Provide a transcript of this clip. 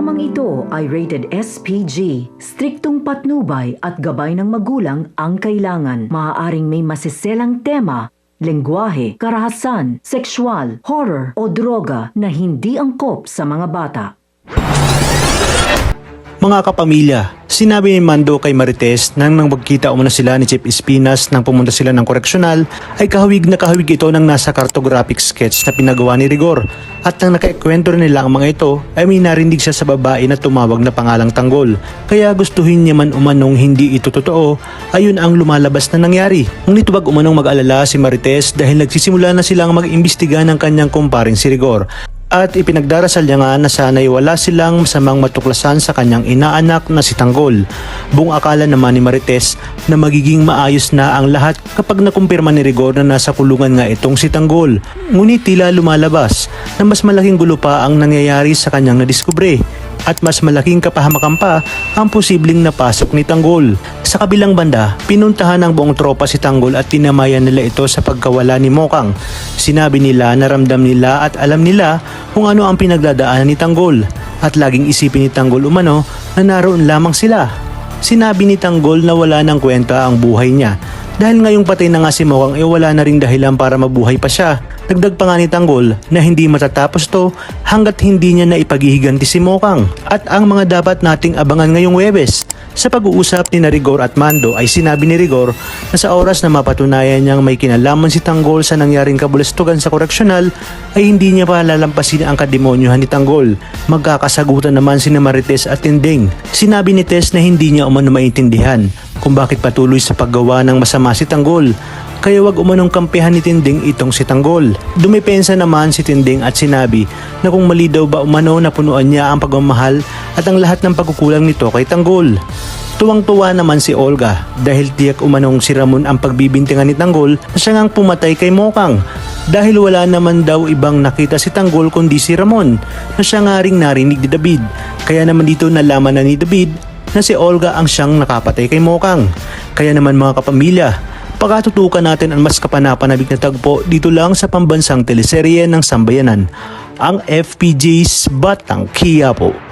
Programang ito ay rated SPG. Striktong patnubay at gabay ng magulang ang kailangan. Maaaring may masiselang tema, lengguwahe, karahasan, sexual, horror o droga na hindi angkop sa mga bata. Mga kapamilya, sinabi ni Mando kay Marites nang magkita umano sila ni Chief Espinas nang pumunta sila ng koreksyonal ay kahawig na kahawig ito ng nasa cartographic sketch na pinagawa ni Rigor. At nang nakaikwento rin nila ang mga ito ay may narinig siya sa babae na tumawag na pangalang Tanggol. Kaya gustuhin niya man umanong hindi ito totoo, ayun ang lumalabas na nangyari. Ngunit wag umanong mag-alala si Marites dahil nagsisimula na silang mag-imbestiga ng kanyang kumparing si Rigor. At ipinagdarasal niya nga na sana'y wala silang masamang matuklasan sa kanyang inaanak na si Tanggol. Buong akala naman ni Marites na magiging maayos na ang lahat kapag nakumpirma ni Rigor na nasa kulungan nga itong si Tanggol. Ngunit tila lumalabas na mas malaking gulo pa ang nangyayari sa kanyang nadiskubre. At mas malaking kapahamakan pa ang posibleng napasok ni Tanggol. Sa kabilang banda, pinuntahan ng buong tropa si Tanggol at tinamayan nila ito sa pagkawala ni Mokang. Sinabi nila na ramdam nila at alam nila kung ano ang pinagdadaanan ni Tanggol. At laging isipin ni Tanggol umano na naroon lamang sila. Sinabi ni Tanggol na wala ng kwenta ang buhay niya. Dahil ngayong patay na nga si Mokang wala na ring dahilan para mabuhay pa siya. Dagdag pa nga ni Tanggol na hindi matatapos to hanggat hindi niya naipaghihiganti si Mokang. At ang mga dapat nating abangan ngayong Huwebes. Sa pag-uusap ni Rigor at Mando ay sinabi ni Rigor na sa oras na mapatunayan niyang may kinalaman si Tanggol sa nangyaring kabulastugan sa koreksyonal ay hindi niya pa lalampasin ang kademonyohan ni Tanggol. Magkakasagutan naman si Marites at Tinding. Sinabi ni Tess na hindi niya umano maintindihan kung bakit patuloy sa paggawa ng masama si Tanggol. Kaya wag umanong kampihan ni Tinding itong si Tanggol. Dumipensa naman si Tinding at sinabi na kung mali daw ba umano na punuan niya ang pagmamahal at ang lahat ng pagkukulang nito kay Tanggol. Tuwang-tuwa naman si Olga dahil tiyak umanong si Ramon ang pagbibintangan ni Tanggol na siya ngang pumatay kay Mokang. Dahil wala naman daw ibang nakita si Tanggol kundi si Ramon na siya nga ring narinig ni David. Kaya naman dito nalaman na ni David na si Olga ang siyang nakapatay kay Mokang. Kaya naman mga kapamilya, pagkatutukan natin ang mas kapanapanabik na tagpo dito lang sa pambansang teleserye ng Sambayanan, ang FPJ's Batang Quiapo.